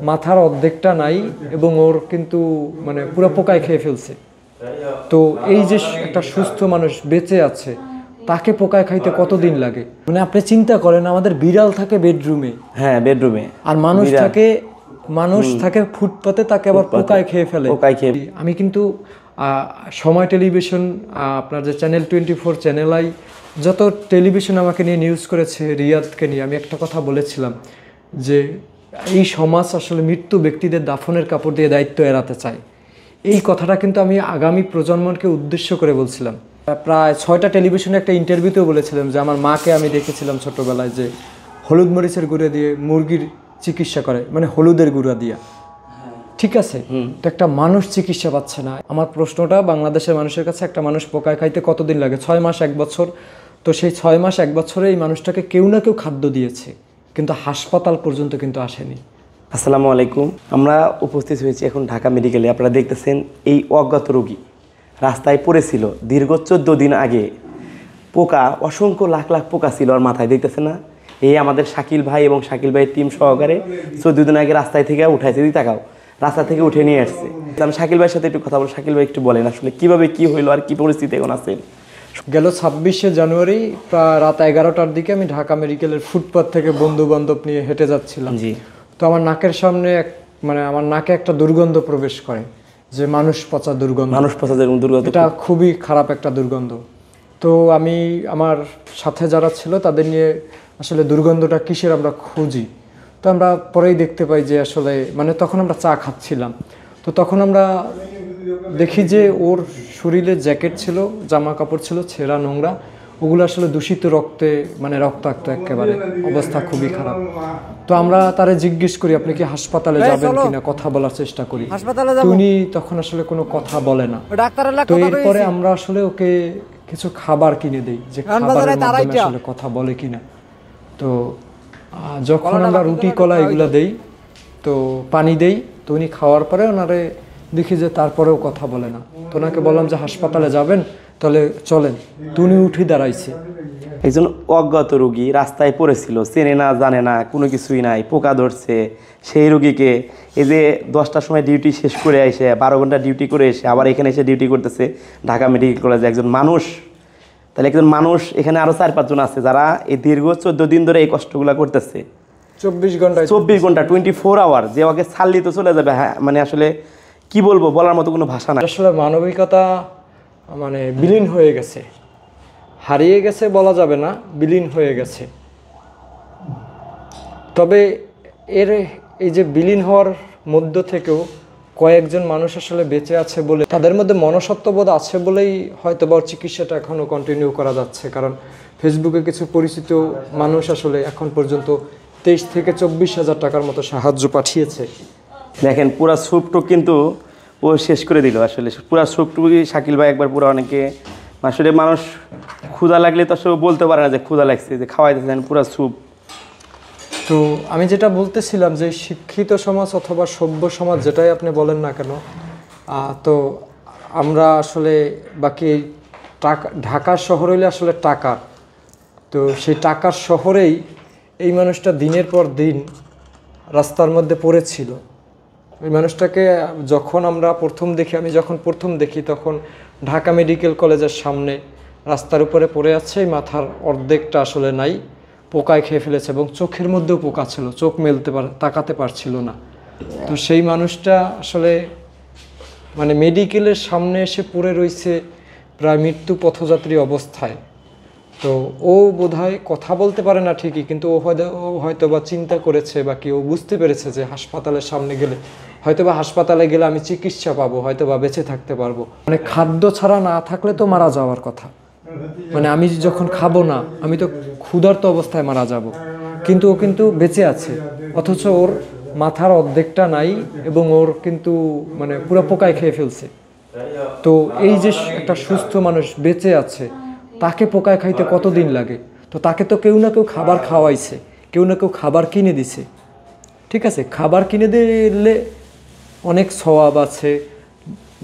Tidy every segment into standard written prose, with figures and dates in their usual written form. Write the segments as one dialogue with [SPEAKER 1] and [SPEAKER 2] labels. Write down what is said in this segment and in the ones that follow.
[SPEAKER 1] মাথার অর্ধেকটা নাই এবং ওর কিন্তু মানে পুরো পোকায় খেয়ে ফেলছে। তো এই যে একটা সুস্থ মানুষ বেঁচে আছে তাকে পোকায় খাইতে কতদিন লাগে? মানে আপনি চিন্তা করেন, আমাদের বিড়াল থাকে বেডরুমে,
[SPEAKER 2] হ্যাঁ বেডরুমে,
[SPEAKER 1] আর মানুষ থাকে ফুটপাতে, তাকে আবার পোকায় খেয়ে ফেলে। আমি কিন্তু সময় টেলিভিশন, আপনার যে চ্যানেল 24 চ্যানেল আই, যত টেলিভিশন আমাকে নিয়ে নিউজ করেছে, রিয়াদকে নিয়ে, আমি একটা কথা বলেছিলাম যে এই সমাজ আসলে মৃত্যু ব্যক্তিদের দাফনের কাপড় দিয়ে দায়িত্ব এড়াতে চায়। এই কথাটা কিন্তু আমি আগামী প্রজন্মকে উদ্দেশ্য করে বলছিলাম। প্রায় 6টা টেলিভিশনে একটা ইন্টারভিউতেও বলেছিলাম যে আমার মাকে আমি দেখেছিলাম ছোটোবেলায় যে হলুদ মরিচের গুঁড়ো দিয়ে মুরগির চিকিৎসা করে, মানে হলুদের গুঁড়া দিয়া। ঠিক আছে, তো একটা মানুষ চিকিৎসা পাচ্ছে না। আমার প্রশ্নটা বাংলাদেশের মানুষের কাছে, একটা মানুষ পোকায় খাইতে কতদিন লাগে? 6 মাস 1 বছর। তো সেই 6 মাস 1 বছরে এই মানুষটাকে কেউ না কেউ খাদ্য দিয়েছে, কিন্তু হাসপাতাল পর্যন্ত কিন্তু আসেনি।
[SPEAKER 2] আসসালামু আলাইকুম। আমরা উপস্থিত হয়েছি এখন ঢাকা মেডিকেলে। আপনারা দেখতেছেন এই অজ্ঞাত রোগী রাস্তায় পড়েছিল দীর্ঘ 14 দিন আগে। পোকা, অসংখ্য লাখ লাখ পোকা ছিল আর মাথায়, দেখতেছেন না? এই আমাদের শাকিল ভাই এবং শাকিল ভাইয়ের টিম সহকারে 14 দিন আগে রাস্তায় থেকে উঠাইছে। দিদি তাকাও, রাস্তা থেকে উঠে নিয়ে আসছে। আমি শাকিল ভাইয়ের সাথে একটু কথা বলবো। শাকিল ভাই একটু বলেন আসলে কিভাবে কি হইলো আর কি পরিস্থিতি এখন আছেন?
[SPEAKER 1] গেল 26শে জানুয়ারি প্রায় রাত 11টার দিকে আমি ঢাকা মেডিকেলের ফুটপাথ থেকে বন্ধু বান্ধব নিয়ে হেঁটে যাচ্ছিলাম।
[SPEAKER 2] জি।
[SPEAKER 1] তো আমার নাকের সামনে মানে আমার নাকে একটা দুর্গন্ধ প্রবেশ করে, যে মানুষ পচা দুর্গন্ধ। এটা খুবই খারাপ একটা দুর্গন্ধ। তো আমি আমার সাথে যারা ছিল তাদের নিয়ে আসলে দুর্গন্ধটা কিসের আমরা খুঁজি। তো আমরা পরেই দেখতে পাই যে আসলে মানে তখন আমরা চা খাচ্ছিলাম। তো তখন আমরা দেখি যে ওর শরীরে জ্যাকেট ছিল, জামা কাপড় ছিল ছেঁড়া নোংরা, ওগুলো আসলে দূষিত রক্তে, মানে রক্তাক্ত, একেবারে অবস্থা খুবই খারাপ। তো আমরা তারে জিজ্ঞেস করি আপনি কি হাসপাতালে যাবেন কিনা, কথা বলার চেষ্টা করি। উনি তখন আসলে কোনো কথা বলে না। তো এরপরে আমরা আসলে ওকে কিছু খাবার কিনে দেই, যে খাবারের মাধ্যমে আসলে কথা বলে কিনা। তো যখন আমরা রুটি কলা এগুলো দেই, তো পানি দেই, তো উনি খাওয়ার পরে ওনারে দেখি যে তারপরেও কথা বলে না। তো ওনাকে বললাম যে হাসপাতালে যাবেন, তাহলে চলেন। তো উনি উঠে দাঁড়াইছে।
[SPEAKER 2] একজন অজ্ঞাত রোগী রাস্তায় পড়েছিল, চেনে না জানে না, কোনো কিছুই নাই, পোকা ধরছে। সেই রোগীকে এই যে 10টার সময় ডিউটি শেষ করে এসে 12 ঘন্টা ডিউটি করে এসে আবার এখানে এসে ডিউটি করতেছে ঢাকা মেডিকেল কলেজে একজন মানুষ। তাহলে একজন মানুষ, এখানে আরও 4-5 জন আছে যারা এই দীর্ঘ 14 দিন ধরে এই কষ্টগুলো করতেছে।
[SPEAKER 1] 24 ঘন্টা
[SPEAKER 2] 24 আওয়ার যে ওকে ছাড়লি তো চলে যাবে। হ্যাঁ, মানে আসলে কি বলবো, বলার মতো কোনো ভাষা না।
[SPEAKER 1] আসলে মানবিকতা মানে বিলীন হয়ে গেছে, হারিয়ে গেছে বলা যাবে না, বিলীন হয়ে গেছে। তবে এই যে বিলীন হওয়ার মধ্য থেকেও কয়েকজন মানুষ আসলে বেঁচে আছে বলে, তাদের মধ্যে মনসত্ত্ববোধ আছে বলেই হয়তো বা চিকিৎসাটা এখনও কন্টিনিউ করা যাচ্ছে। কারণ ফেসবুকে কিছু পরিচিত মানুষ আসলে এখন পর্যন্ত 23 থেকে 24 হাজার টাকার মতো সাহায্য পাঠিয়েছে।
[SPEAKER 2] দেখেন পুরা স্যুপটুক কিন্তু ও শেষ করে দিল। আসলে পুরা স্যুপটুকুই শাকিল ভাই একবার পুরো, অনেকে আসলে মানুষ ক্ষুধা লাগলে তো আসলে বলতে পারে না যে ক্ষুধা লাগছে, যে খাওয়াই দিচ্ছেন পুরা স্যুপ।
[SPEAKER 1] তো আমি যেটা বলতেছিলাম যে শিক্ষিত সমাজ অথবা সভ্য সমাজ, যেটাই আপনি বলেন না কেন, তো আমরা আসলে বাকি ঢাকা শহর হইলে আসলে টাকা, তো সেই টাকার শহরেই এই মানুষটা দিনের পর দিন রাস্তার মধ্যে পড়েছিল। ওই মানুষটাকে যখন আমরা আমি যখন প্রথম দেখি তখন ঢাকা মেডিকেল কলেজের সামনে রাস্তার উপরে পড়ে আছে, মাথার অর্ধেকটা আসলে নাই, পোকায় খেয়ে ফেলেছে এবং চোখের মধ্যেও পোকা ছিল, চোখ তাকাতে পারছিল না। তো সেই মানুষটা আসলে মানে মেডিকেলের সামনে এসে পড়ে রয়েছে প্রায় মৃত্যু পথযাত্রী অবস্থায়। তো ও বোধহয় কথা বলতে পারে না ঠিকই, কিন্তু ও হয়তো বা চিন্তা করেছে বা কি ও বুঝতে পেরেছে যে হাসপাতালের সামনে গেলে হয়তোবা হাসপাতালে গেলে আমি চিকিৎসা পাবো, হয়তো বা বেঁচে থাকতে পারবো। মানে খাদ্য ছাড়া না থাকলে তো মারা যাওয়ার কথা, মানে আমি যখন খাবো না আমি তো ক্ষুধার্ত অবস্থায় মারা যাব, কিন্তু ও কিন্তু বেঁচে আছে, অথচ ওর মাথার অর্ধেকটা নাই এবং ওর কিন্তু মানে পুরো পোকায় খেয়ে ফেলছে। তো এই যে একটা সুস্থ মানুষ বেঁচে আছে তাকে পোকায় খাইতে কতদিন লাগে? তো তাকে তো কেউ না কেউ খাবার খাওয়াইছে, কেউ না কেউ খাবার কিনে দিছে। ঠিক আছে, খাবার কিনে দিলে অনেক সওয়াব আছে।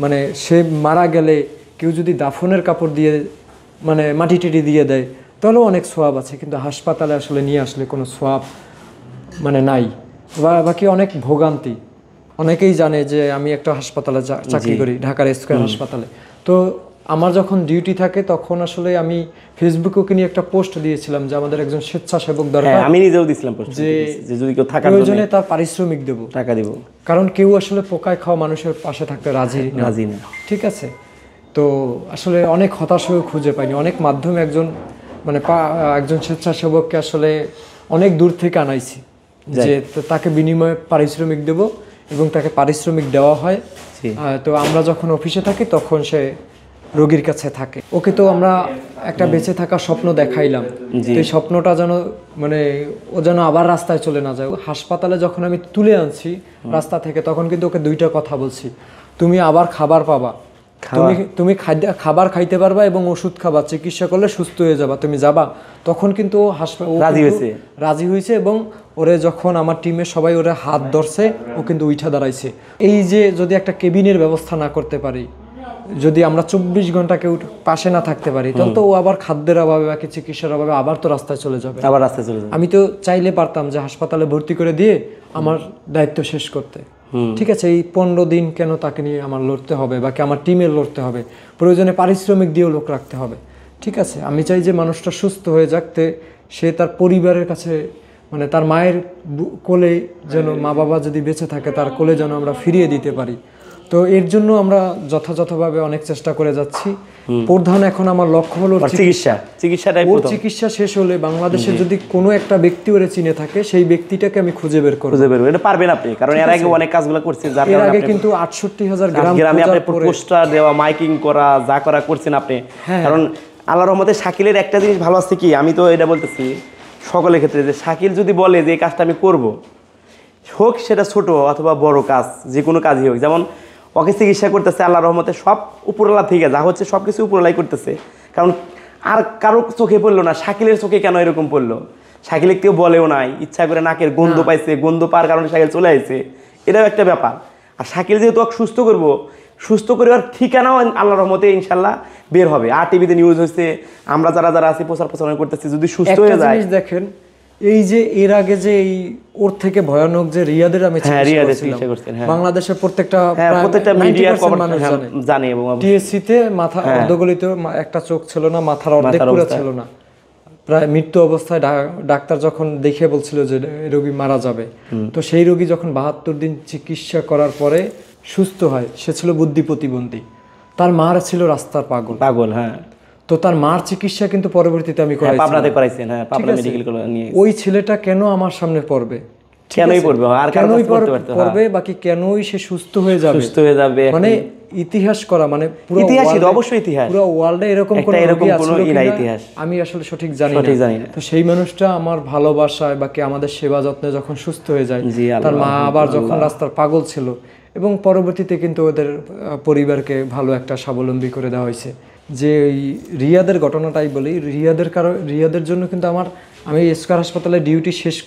[SPEAKER 1] মানে সে মারা গেলে কেউ যদি দাফনের কাপড় দিয়ে মানে মাটি টিটি দিয়ে দেয় তাহলেও অনেক সওয়াব আছে, কিন্তু হাসপাতালে আসলে নিয়ে আসলে কোনো সওয়াব মানে নাই। বাকি অনেক ভোগান্তি। অনেকেই জানে যে আমি একটা হাসপাতালে চাকরি করি, ঢাকার স্কয়ার হাসপাতালে। তো আমার যখন ডিউটি থাকে তখন আসলে আমি ফেসবুকে নিয়ে একটা পোস্ট দিয়েছিলাম যে আমাদের একজন স্বেচ্ছাসেবক দরকার,
[SPEAKER 2] আমি নিজেও দিছিলাম পোস্ট যে যদি কেউ থাকার জন্য
[SPEAKER 1] প্রয়োজনে তার পারিশ্রমিক দেব,
[SPEAKER 2] টাকা দিব,
[SPEAKER 1] কারণ কেউ আসলে পোকায় খাওয়া মানুষের পাশে থাকতে রাজি না। ঠিক আছে, তো আসলে অনেক হতাশ হয়ে খুঁজে পাইনি, অনেক মাধ্যমে একজন স্বেচ্ছাসেবককে আসলে অনেক দূর থেকে আনাইছি যে তাকে বিনিময়ে পারিশ্রমিক দেব, এবং তাকে পারিশ্রমিক দেওয়া হয়। তো আমরা যখন অফিসে থাকি তখন সে রোগীর কাছে থাকে। ওকে তো আমরা একটা বেঁচে থাকার স্বপ্ন দেখাইলাম, এই স্বপ্নটা যেন ও যেন আবার রাস্তায় চলে না যায়। হাসপাতালে যখন আমি তুলে আনছি রাস্তা থেকে, তখন কিন্তু ওকে দুইটা কথা বলছি, তুমি আবার খাবার পাবা, তুমি খাবার খাইতে পারবা এবং ওষুধ খাবা, চিকিৎসা করলে সুস্থ হয়ে যাবা, তুমি যাবা। তখন কিন্তু রাজি হয়েছে, এবং ওরে যখন আমার টিমের সবাই ওরে হাত ধরছে, ও কিন্তু উঠা দাঁড়াইছে। এই যে যদি একটা কেবিনের ব্যবস্থা না করতে পারি, যদি আমরা 24 ঘন্টা কেউ পাশে না থাকতে পারি, তাহলে তো ও আবার খাদ্যের অভাবে বা চিকিৎসার অভাবে আবার তো রাস্তায় চলে যাবে। আমি তো চাইলে পারতাম যে হাসপাতালে ভর্তি করে দিয়ে আমার দায়িত্ব শেষ করতে। ঠিক আছে, এই 15 দিন কেন তাকে নিয়ে আমার লড়তে হবে, বাকি আমার টিমের লড়তে হবে, প্রয়োজনে পারিশ্রমিক দিয়েও লোক রাখতে হবে। ঠিক আছে, আমি চাই যে মানুষটা সুস্থ হয়ে যাকতে, সে তার পরিবারের কাছে তার মায়ের কোলে যেন, মা বাবা যদি বেঁচে থাকে তার কোলে যেন আমরা ফিরিয়ে দিতে পারি। তো এর জন্য আমরা যথাযথভাবে অনেক চেষ্টা করে যাচ্ছি। প্রধান এখন আমার লক্ষ্য হলো চিকিৎসা শেষ হলে বাংলাদেশে যদি কোনো একটা ব্যক্তি ওরে চিনে থাকে, সেই ব্যক্তিটাকে আমি খুঁজে বের করব।
[SPEAKER 2] এটা পারবেন আপনি, কারণ এর আগে অনেক কাজগুলো করছেন।
[SPEAKER 1] এর আগে কিন্তু 68,000 গ্রামে
[SPEAKER 2] আপনি পোস্টার দেওয়া, মাইকিং করা, যা করা করছেন আপনি। কারণ আল্লাহর রহমতে শাকিলের একটা জিনিস ভালো আছে কি, আমি তো এটা বলতেছি সকলের ক্ষেত্রে, যে শাকিল যদি বলে যে এই কাজটা আমি করব, হোক সেটা ছোট অথবা বড় কাজ, যে কোনো কাজই হোক, যেমন ওকে চিকিৎসা করতেছে আল্লাহর রহমতে সব উপরওয়ালা থেকে যা হচ্ছে সব কিছু উপরওয়ালাই করতেছে। কারণ আর কারো চোখে পড়লো না, শাকিলের চোখে কেন এরকম পড়লো? শাকিলে কেউ বলেও নাই, ইচ্ছা করে নাকের গন্ধ পাইছে, গন্ধ পাওয়ার কারণে শাকিল চলে আসছে, এটাও একটা ব্যাপার। আর শাকিল যেহেতু ওকে সুস্থ করিবার ঠিকানাও আল্লাহর রহমতে ইনশাল্লাহ বের হবে। আর টিভিতে নিউজ হচ্ছে, আমরা যারা আছি প্রচার করতেছি, যদি সুস্থ হয়ে যায়।
[SPEAKER 1] দেখেন, এই যে এর আগে যে এই ওর থেকে ভয়ানক যে রিয়াদের আমি চিকিৎসা করছিলাম, বাংলাদেশের প্রত্যেকটা মিডিয়া
[SPEAKER 2] জানে, এবং
[SPEAKER 1] টিএসসি তে মাথা অর্ধগলিত একটা চোখ ছিল না, মাথার অর্ধেক পুরো ছিল না, প্রায় মৃত্যু অবস্থায়। ডাক্তার যখন দেখে বলছিল যে রোগী মারা যাবে, তো সেই রোগী যখন 72 দিন চিকিৎসা করার পরে সুস্থ হয়, সে ছিল বুদ্ধি প্রতিবন্ধী, তার মার ছিল রাস্তার পাগল।
[SPEAKER 2] হ্যাঁ,
[SPEAKER 1] তো তার মার চিকিৎসা কিন্তু পরবর্তীতে আমি ওই ছেলেটা কেন আমার সামনে পড়বে, পড়বে বাকি কেনই সে সুস্থ হয়ে যাবে, ইতিহাস করা, পুরো ওয়ার্ল্ডে এরকম আমি আসলে সঠিক জানি না। তো সেই মানুষটা আমার ভালোবাসায় বাকি আমাদের সেবা যত্নে যখন সুস্থ হয়ে যায়, তার মা আবার যখন রাস্তার পাগল ছিল, এবং পরবর্তীতে কিন্তু ওদের পরিবারকে ভালো একটা স্বাবলম্বী করে দেওয়া হয়েছে। যে রিয়াদের ঘটনাটাই বলি, রিয়াদের জন্য কিন্তু আমি স্কয়ার হাসপাতালে ডিউটি শেষ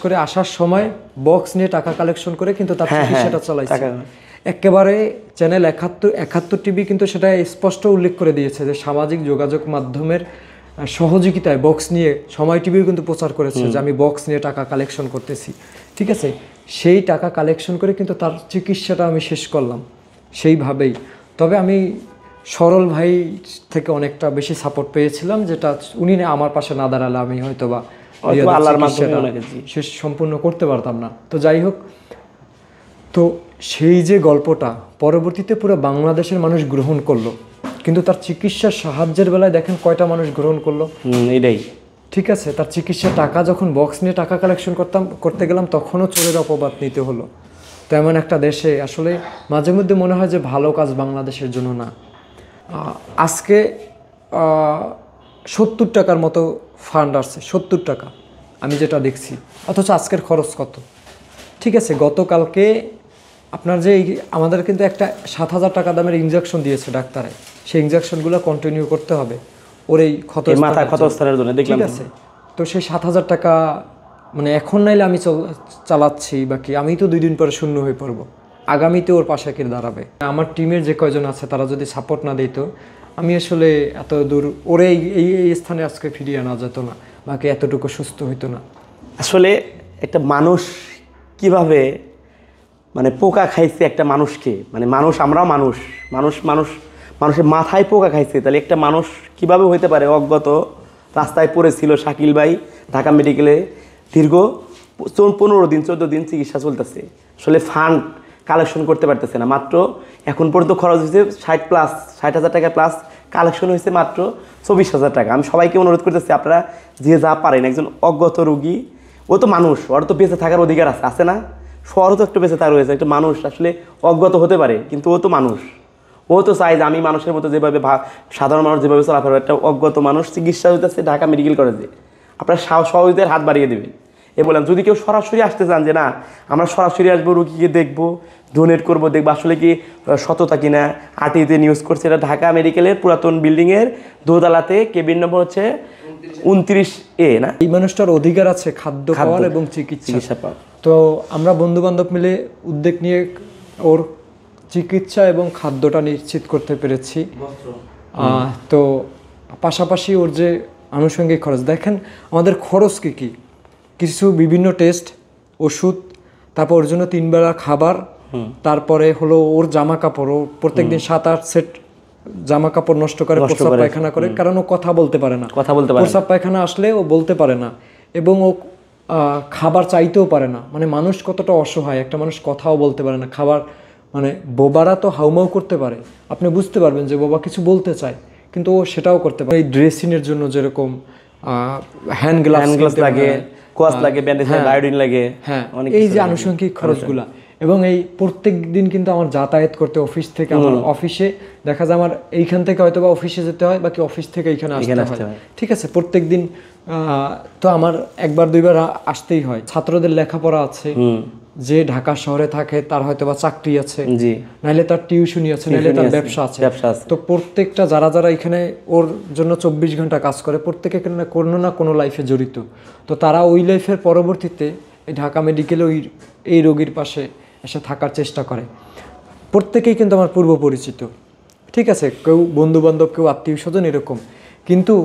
[SPEAKER 1] করে আসার সময় বক্স নিয়ে টাকা কালেকশন করে কিন্তু তার চিকিৎসাটা চালাইছে। একেবারে চ্যানেল 71 টিভি কিন্তু সেটা স্পষ্ট উল্লেখ করে দিয়েছে যে সামাজিক যোগাযোগ মাধ্যমের সহযোগিতায় বক্স নিয়ে, সময় টিভিও কিন্তু প্রচার করেছে যে আমি বক্স নিয়ে টাকা কালেকশন করতেছি। ঠিক আছে, সেই টাকা কালেকশন করে কিন্তু তার চিকিৎসাটা আমি শেষ করলাম সেইভাবেই। তবে আমি সরল ভাই থেকে অনেকটা বেশি সাপোর্ট পেয়েছিলাম, যেটা উনি আমার পাশে না দাঁড়ালে আমি হয়তোবা শেষ সম্পূর্ণ করতে পারতাম না। তো যাই হোক, তো সেই যে গল্পটা পরবর্তীতে পুরো বাংলাদেশের মানুষ গ্রহণ করলো, কিন্তু তার চিকিৎসার সাহায্যের বেলায় দেখেন কয়টা মানুষ গ্রহণ করলো।
[SPEAKER 2] এটাই
[SPEAKER 1] ঠিক আছে, তার চিকিৎসার টাকা যখন বক্স নিয়ে টাকা কালেকশন করতে গেলাম, তখনও চোরের অপবাদ নিতে হলো। তো এমন একটা দেশে আসলে মাঝে মধ্যে মনে হয় যে ভালো কাজ বাংলাদেশের জন্য না। আজকে 70 টাকার মতো ফান্ড আসছে, 70 টাকা আমি যেটা দেখছি, অথচ আজকের খরচ কত? ঠিক আছে, গতকালকে আপনার যে আমাদের কিন্তু একটা 7,000 টাকা দামের ইনজেকশন দিয়েছে ডাক্তারে, সেই ইনজেকশনগুলো কন্টিনিউ করতে হবে ওর এই ক্ষতস্থানের জন্য। ঠিক আছে, তো সেই 7,000 টাকা এখন নাইলে আমি চালাচ্ছি, বাকি আমি তো 2 দিন পরে শূন্য হয়ে পড়বো, আগামীতে ওর পাশে কে দাঁড়াবে? আমার টিমের যে কয়জন আছে তারা যদি সাপোর্ট না দিত, আমি আসলে এত দূর ওরে এই স্থানে আজকে ফিরিয়ে আনা যেত না, বাকি এতটুকু সুস্থ হইতো না।
[SPEAKER 2] আসলে একটা মানুষ কিভাবে মানে পোকা খাইছে একটা মানুষকে, মানে মানুষ, আমরাও মানুষ, মানুষ মানুষ মানুষের মাথায় পোকা খাইছে, তাহলে একটা মানুষ কিভাবে হইতে পারে অজ্ঞাত রাস্তায় পড়েছিল শাকিল ভাই ঢাকা মেডিকেলে দীর্ঘ 15 দিন 14 দিন চিকিৎসা চলতেছে, আসলে ফান্ড কালেকশন করতে পারতেছে না, মাত্র এখন পর্যন্ত খরচ হয়েছে 60,000 টাকা প্লাস, কালেকশন হয়েছে মাত্র 24,000 টাকা। আমি সবাইকে অনুরোধ করতেছি আপনারা যে যা পারেন, একজন অজ্ঞাত রোগী, ও তো মানুষ, ওর তো বেঁচে থাকার অধিকার আছে, আছে না? শহরও তো একটু বেঁচে থাকা রয়েছে, একটা মানুষ আসলে অজ্ঞাত হতে পারে, কিন্তু ও তো মানুষ, ও তো চাই যে আমি মানুষের মতো যেভাবে সাধারণ মানুষ যেভাবে চলাফেরা, একটা অজ্ঞাত মানুষ চিকিৎসা হইতেছে ঢাকা মেডিকেল কলেজে, আপনার সহযোগিতার হাত বাড়িয়ে দেবেন। এ বললাম যদি কেউ সরাসরি আসতে চান যে না আমরা সরাসরি আসবো, রুগীকে দেখবো, ডোনেট করবো, দেখবো আসলে কি সততা কিনা, আরটিতে নিউজ করছে, এটা ঢাকা মেডিকেলের পুরাতন বিল্ডিংয়ের দোতলাতে, কেবিন নম্বর হচ্ছে 29A না।
[SPEAKER 1] এই মানুষটার অধিকার আছে খাদ্য খাওয়ার এবং চিকিৎসা
[SPEAKER 2] পাওয়া।
[SPEAKER 1] তো আমরা বন্ধু বান্ধব মিলে উদ্যোগ নিয়ে ওর চিকিৎসা এবং খাদ্যটা নিশ্চিত করতে পেরেছি। তো পাশাপাশি ওর যে আনুষঙ্গিক খরচ দেখেন, আমাদের খরচ কী কী, কিছু বিভিন্ন টেস্ট, ওষুধ, তারপর ওর জন্য 3 বেলা খাবার, তারপরে হলো ওর জামা কাপড়, ও প্রত্যেকদিন 7-8 সেট জামা কাপড় নষ্ট করে, প্রস্রাব পায়খানা করে, কারণ ও কথা বলতে পারে না, প্রস্রাব পায়খানা আসলে ও বলতে পারে না, এবং ও খাবার চাইতেও পারে না। মানে মানুষ কতটা অসহায়, একটা মানুষ কথাও বলতে পারে না, খাবার মানে বোবারা তো হাউমাউ করতে পারে, আপনি বুঝতে পারবেন যে বোবা কিছু বলতে চায়, কিন্তু ও সেটাও করতে পারে। এই ড্রেসিংয়ের জন্য যেরকম হ্যান্ড গ্লাভস লাগে,
[SPEAKER 2] কোয়াস লাগে, ব্যান্ডেজ লাগে, আয়োডিন লাগে,
[SPEAKER 1] হ্যাঁ, এই যে আনুষঙ্গিক খরচগুলা। এবং এই প্রত্যেক দিন কিন্তু আমার যাতায়াত করতে অফিস থেকে, আমার অফিসে দেখা যায় আমার এইখান থেকে হয়তো বা অফিসে যেতে হয়, বাকি অফিস থেকে এইখানে আসতে হয়, ঠিক আছে? প্রত্যেক দিন তো আমার 1-2 বার আসতেই হয়। ছাত্রদের লেখাপড়া আছে, যে ঢাকা শহরে থাকে তার হয়তো বা চাকরি আছে, নাইলে তার টিউশনি আছে, নাইলে তার ব্যবসা আছে। তো প্রত্যেকটা যারা এখানে ওর জন্য 24 ঘন্টা কাজ করে, প্রত্যেকে কোনো না কোনো লাইফে জড়িত। তো তারা ওই লাইফের পরবর্তীতে এই ঢাকা মেডিকেলে এই রোগীর পাশে এসে থাকার চেষ্টা করে। প্রত্যেকেই কিন্তু আমার পূর্ব পরিচিত, ঠিক আছে? কেউ বন্ধু বান্ধব, কেউ আত্মীয় স্বজন, এরকম। কিন্তু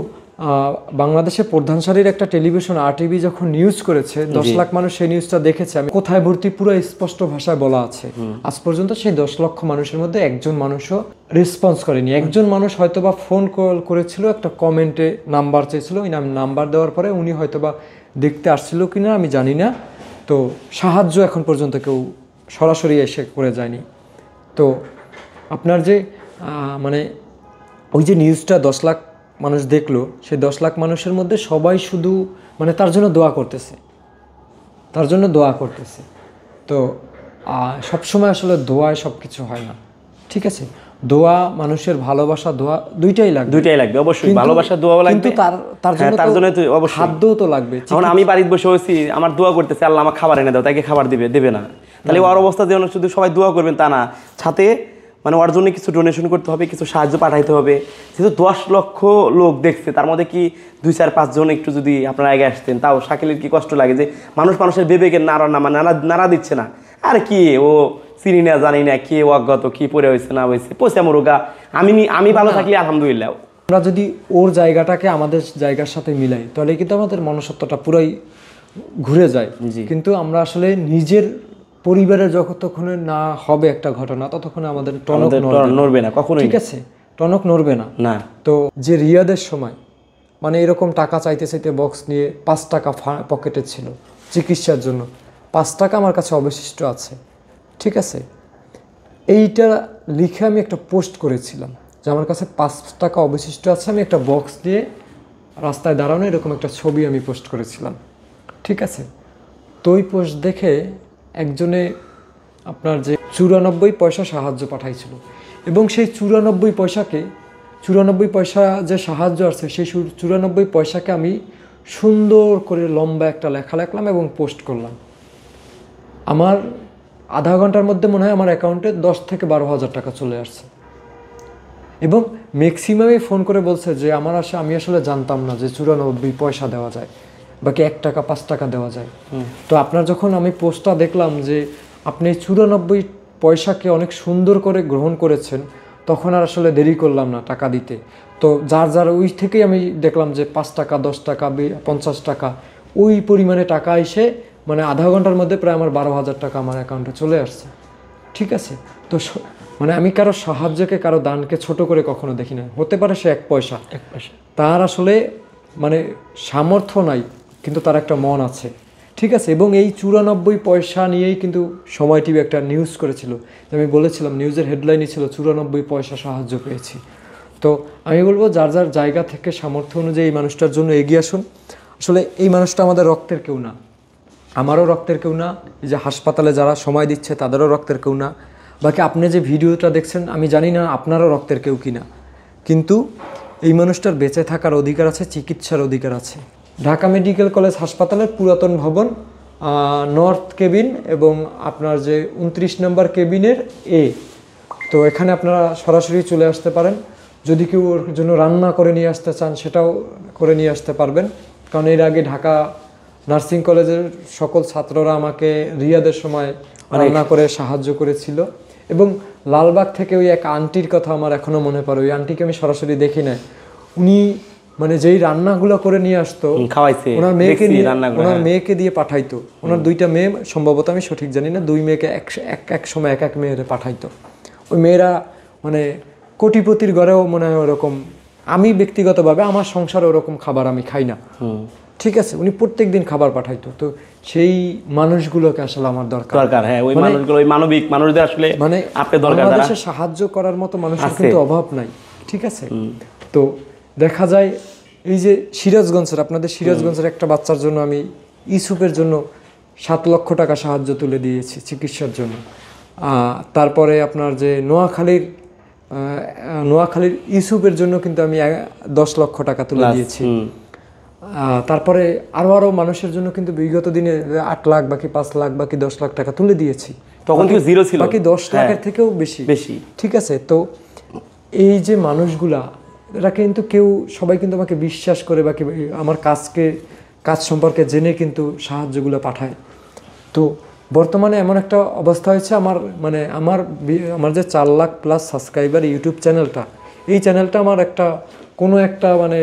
[SPEAKER 1] বাংলাদেশের প্রধান সারির একটা টেলিভিশন RTV যখন নিউজ করেছে, 10 লাখ মানুষ সেই নিউজটা দেখেছে, আমি কোথায় ভর্তি পুরো স্পষ্ট ভাষায় বলা আছে। আজ পর্যন্ত সেই 10 লক্ষ মানুষের মধ্যে একজন মানুষও রেসপন্স করেনি। একজন মানুষ হয়তোবা ফোন কল করেছিল, একটা কমেন্টে নাম্বার চেয়েছিল, ওই নাম্বার দেওয়ার পরে উনি হয়তোবা দেখতে আসছিল কিনা আমি জানি না। তো সাহায্য এখন পর্যন্ত কেউ সরাসরি এসে করে যায়নি। তো আপনার যে মানে ওই যে নিউজটা 10 লাখ মানুষ দেখলো, সেই 10 লাখ মানুষের মধ্যে সবাই শুধু মানে তার জন্য দোয়া করতেছে, তো সবসময় আসলে দোয়ায় সব কিছু হয় না, ঠিক আছে? দোয়া, মানুষের ভালোবাসা, দোয়া দুইটাই লাগবে অবশ্যই। ভালোবাসা, দোয়াও লাগবে, কিন্তু তার জন্য তো অবশ্যই খাদ্যও তো লাগবে।
[SPEAKER 2] এখন আমি বাড়িতে বসে হয়েছি, আমার দোয়া করতেছে আল্লাহ আমার খাবার এনে দাও, তাকে খাবার দেবে না, তাহলে ওর অবস্থা যেন শুধু সবাই দোয়া করবেন তা না, সাথে মানে ওর জন্য কিছু ডোনেশন করতে হবে, কিছু সাহায্য পাঠাইতে হবে। যেহেতু 10 লক্ষ লোক দেখছে, তার মধ্যে কি 2-4-5 জন একটু যদি আপনারা আগে আসতেন, তাও শাকিলের কি কষ্ট লাগে যে মানুষের বিবেকের নাড়া দিচ্ছে না, আর কি ও চিনি না জানি না, কে অজ্ঞাত, কি পড়ে হয়েছে না হয়েছে, পয়সা মুরুগা, আমি ভালো থাকলে আলহামদুলিল্লাহ।
[SPEAKER 1] আমরা যদি ওর জায়গাটাকে আমাদের জায়গার সাথে মিলাই, তাহলে কিন্তু আমাদের মনুষ্যত্বটা পুরাই ঘুরে যায়। কিন্তু আমরা আসলে নিজের পরিবারে যতক্ষণে না হবে একটা ঘটনা, ততক্ষণে আমাদের টনক
[SPEAKER 2] নড়বে না কখনোই,
[SPEAKER 1] ঠিক আছে? টনক নড়বে না। তো যে রিয়াদের সময় মানে এরকম টাকা চাইতে বক্স নিয়ে 5 টাকা পকেটে ছিল চিকিৎসার জন্য, 5 টাকা আমার কাছে অবশিষ্ট আছে, ঠিক আছে? এইটা লিখে আমি একটা পোস্ট করেছিলাম যে আমার কাছে 5 টাকা অবশিষ্ট আছে, আমি একটা বক্স দিয়ে রাস্তায় দাঁড়ানো, এরকম একটা ছবি আমি পোস্ট করেছিলাম, ঠিক আছে? তো ওই পোস্ট দেখে একজনে আপনার যে 94 পয়সা সাহায্য পাঠাইছিল, এবং সেই 94 পয়সা যে সাহায্য আছে, সেই 94 পয়সাকে আমি সুন্দর করে লম্বা একটা লেখা লিখলাম এবং পোস্ট করলাম। আমার আধা ঘন্টার মধ্যে মনে হয় আমার অ্যাকাউন্টে 10 থেকে 12 হাজার টাকা চলে আসছে, এবং ম্যাক্সিমামই ফোন করে বলছে যে আমি আসলে জানতাম না যে 94 পয়সা দেওয়া যায়, বাকি 1 টাকা 5 টাকা দেওয়া যায়। তো আপনার যখন আমি পোস্টটা দেখলাম যে আপনি 94 পয়সাকে অনেক সুন্দর করে গ্রহণ করেছেন, তখন আর আসলে দেরি করলাম না টাকা দিতে। তো যার ওই থেকেই আমি দেখলাম যে 5 টাকা, 10 টাকা, 50 টাকা ওই পরিমাণে টাকা এসে মানে আধা ঘন্টার মধ্যে প্রায় আমার 12,000 টাকা আমার অ্যাকাউন্টে চলে আসছে। ঠিক আছে, তো মানে আমি কারো সাহায্যকে কারো দানকে ছোট করে কখনো দেখি না। হতে পারে সে 1 পয়সা, তার আসলে মানে সামর্থ্য নাই, কিন্তু তার একটা মন আছে। ঠিক আছে, এবং এই 94 পয়সা নিয়েই কিন্তু সময় টিভি একটা নিউজ করেছিল, যে আমি বলেছিলাম নিউজের হেডলাইনই ছিল 94 পয়সা সাহায্য পেয়েছি। তো আমি বলবো যার যার জায়গা থেকে সামর্থ্য অনুযায়ী এই মানুষটার জন্য এগিয়ে আসুন। আসলে এই মানুষটা আমাদের রক্তের কেউ না, আমারও রক্তের কেউ না, এই যে হাসপাতালে যারা সময় দিচ্ছে তাদেরও রক্তের কেউ না, বাকি আপনি যে ভিডিওটা দেখছেন আমি জানি না আপনারও রক্তের কেউ কিনা, কিন্তু এই মানুষটার বেঁচে থাকার অধিকার আছে, চিকিৎসার অধিকার আছে। ঢাকা মেডিকেল কলেজ হাসপাতালের পুরাতন ভবন, নর্থ কেবিন এবং আপনার যে 29 নম্বর কেবিনের এ। তো এখানে আপনারা সরাসরি চলে আসতে পারেন। যদি কেউ ওর জন্য রান্না করে নিয়ে আসতে চান সেটাও করে নিয়ে আসতে পারবেন, কারণ এর আগে ঢাকা নার্সিং কলেজের সকল ছাত্ররা আমাকে রিয়াদের সময় রান্না করে সাহায্য করেছিল। এবং লালবাগ থেকে ওই এক আন্টির কথা আমার এখনও মনে পড়ে, ওই আন্টিকে আমি সরাসরি দেখি না, উনি মানে যেই রান্নাগুলো করে নিয়ে আসতো
[SPEAKER 2] খাওয়াইছে,
[SPEAKER 1] ওনার মেয়েকে দিয়ে পাঠাইতো। ওনার 2টা মেয়ে সম্ভবত, আমি সঠিক জানি না, 2 মেয়েকে এক সময় এক মেয়েরে পাঠাইতো। ওই মেয়েরা মানে কোটিপতির ঘরেও মনে হয় ওরকম, আমি ব্যক্তিগতভাবে আমার সংসারে ওরকম খাবার আমি খাই না। ঠিক আছে, উনি প্রত্যেক দিন খাবার পাঠাইতো। তো সেই মানুষগুলোকে আসলে আমার দরকার।
[SPEAKER 2] হ্যাঁ, ওই মানুষগুলো, ওই মানবিক মানুষদের আসলে
[SPEAKER 1] মানে
[SPEAKER 2] আপনার দরকার।
[SPEAKER 1] বাংলাদেশে সাহায্য করার মতো মানুষের কিন্তু অভাব নাই। ঠিক আছে, তো দেখা যায় এই যে সিরাজগঞ্জের, আপনাদের সিরাজগঞ্জের একটা বাচ্চার জন্য আমি ইউসুফের জন্য 7 লক্ষ টাকা সাহায্য তুলে দিয়েছি চিকিৎসার জন্য। তারপরে আপনার যে নোয়াখালীর ইউসুফের জন্য কিন্তু আমি 10 লক্ষ টাকা তুলে দিয়েছি। তারপরে আরো মানুষের জন্য কিন্তু বিগত দিনে 8 লাখ বাকি 5 লাখ বাকি 10 লাখ টাকা তুলে দিয়েছি।
[SPEAKER 2] তখন কিন্তু জিরো ছিল,
[SPEAKER 1] বাকি 10 লাখের থেকেও বেশি। ঠিক আছে, তো এই যে মানুষগুলা, এরা কিন্তু সবাই কিন্তু আমাকে বিশ্বাস করে বাকি আমার কাজ সম্পর্কে জেনে কিন্তু সাহায্যগুলো পাঠায়। তো বর্তমানে এমন একটা অবস্থা হয়েছে, আমার যে 4 লাখ প্লাস সাবস্ক্রাইবার ইউটিউব চ্যানেলটা, এই চ্যানেলটা আমার কোনো একটা মানে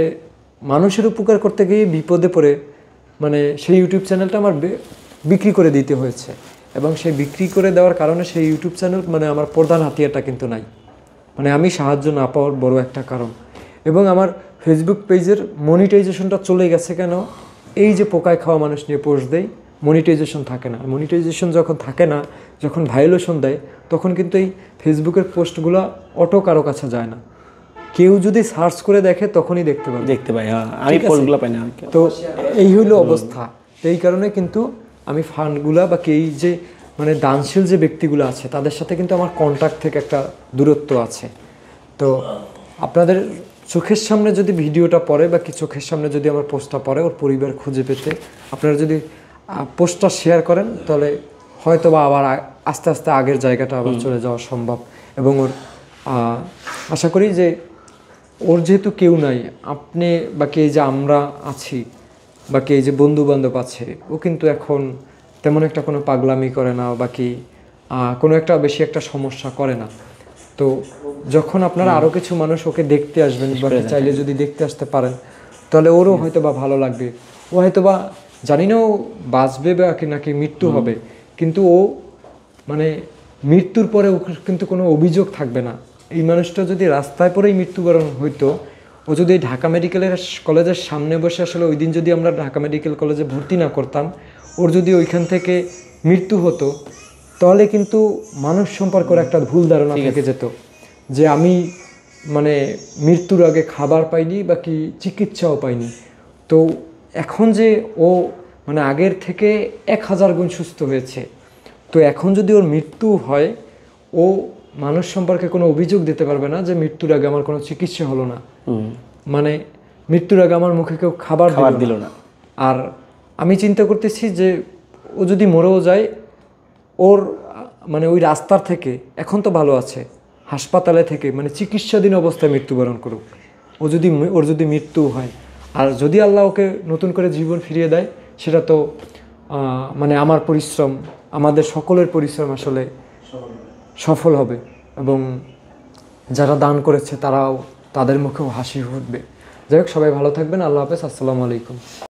[SPEAKER 1] মানুষের উপকার করতে গিয়ে বিপদে পড়ে মানে সেই ইউটিউব চ্যানেলটা আমার বিক্রি করে দিতে হয়েছে। এবং সেই বিক্রি করে দেওয়ার কারণে সেই ইউটিউব চ্যানেল মানে আমার প্রধান হাতিয়ারটা কিন্তু নাই, মানে আমি সাহায্য না পাওয়ার বড় একটা কারণ। এবং আমার ফেসবুক পেজের মনিটাইজেশনটা চলে গেছে কেন, এই যে পোকায় খাওয়া মানুষ নিয়ে পোস্ট দেয়, মনিটাইজেশন থাকে না। মনিটাইজেশন যখন থাকে না, যখন ভায়োলেশন দেয়, তখন কিন্তু এই ফেসবুকের পোস্টগুলো অটো কারো কাছে যায় না, কেউ যদি সার্চ করে দেখে তখনই দেখতে পাই।
[SPEAKER 2] আমি পোস্টগুলো পাই না।
[SPEAKER 1] তো এই হইলো অবস্থা। এই কারণে কিন্তু আমি ফান্ডগুলা বা এই যে মানে দানশীল যে ব্যক্তিগুলো আছে তাদের সাথে কিন্তু আমার কন্ট্যাক্ট থেকে একটা দূরত্ব আছে। তো আপনাদের চোখের সামনে যদি ভিডিওটা পড়ে বা কি চোখের সামনে যদি আমার পোস্টটা পড়ে, ওর পরিবার খুঁজে পেতে আপনারা যদি পোস্টটা শেয়ার করেন, তাহলে হয়তো বা আবার আস্তে আস্তে আগের জায়গাটা আবার চলে যাওয়া সম্ভব। এবং ওর আশা করি যে ওর যেহেতু কেউ নাই, আপনি বাকি এই যে আমরা আছি, বাকি এই যে বন্ধু বান্ধব আছে, ও কিন্তু এখন তেমন একটা কোনো পাগলামি করে না, বাকি কোনো একটা বেশি একটা সমস্যা করে না। তো যখন আপনারা আরও কিছু মানুষ ওকে দেখতে আসবেন, বাকি চাইলে যদি দেখতে আসতে পারেন, তাহলে ওরও হয়তো বা ভালো লাগবে। ও হয়তো বা জানি না ও বাঁচবে বা নাকি মৃত্যু হবে, কিন্তু ও মানে মৃত্যুর পরে ও কিন্তু কোনো অভিযোগ থাকবে না। এই মানুষটা যদি রাস্তায় পরেই মৃত্যুবরণ হইতো, ও যদি ঢাকা মেডিকেলের কলেজের সামনে বসে, আসলে ওই দিন যদি আমরা ঢাকা মেডিকেল কলেজে ভর্তি না করতাম, ওর যদি ওইখান থেকে মৃত্যু হতো, তাহলে কিন্তু মানুষ সম্পর্কে একটা ভুল ধারণা থেকে যেত যে আমি মানে মৃত্যুর আগে খাবার পাইনি বা কি চিকিৎসাও পাইনি। তো এখন যে ও মানে আগের থেকে 1000 গুণ সুস্থ হয়েছে, তো এখন যদি ওর মৃত্যু হয়, ও মানুষ সম্পর্কে কোনো অভিযোগ দিতে পারবে না যে মৃত্যুর আগে আমার কোনো চিকিৎসা হলো না, মানে মৃত্যুর আগে আমার মুখে কেউ খাবার দিল না। আর আমি চিন্তা করতেছি যে ও যদি মরেও যায়, ওর মানে ওই রাস্তার থেকে, এখন তো ভালো আছে, হাসপাতালে থেকে মানে চিকিৎসাধীন অবস্থায় মৃত্যুবরণ করুক। ওর যদি মৃত্যু হয়, আর যদি আল্লাহ ওকে নতুন করে জীবন ফিরিয়ে দেয়, সেটা তো মানে আমার পরিশ্রম, আমাদের সকলের পরিশ্রম আসলে সফল হবে। এবং যারা দান করেছে তাদের মুখেও হাসি ফুটবে। যাই হোক, সবাই ভালো থাকবেন। আল্লাহ হাফেজ। আসসালামু আলাইকুম।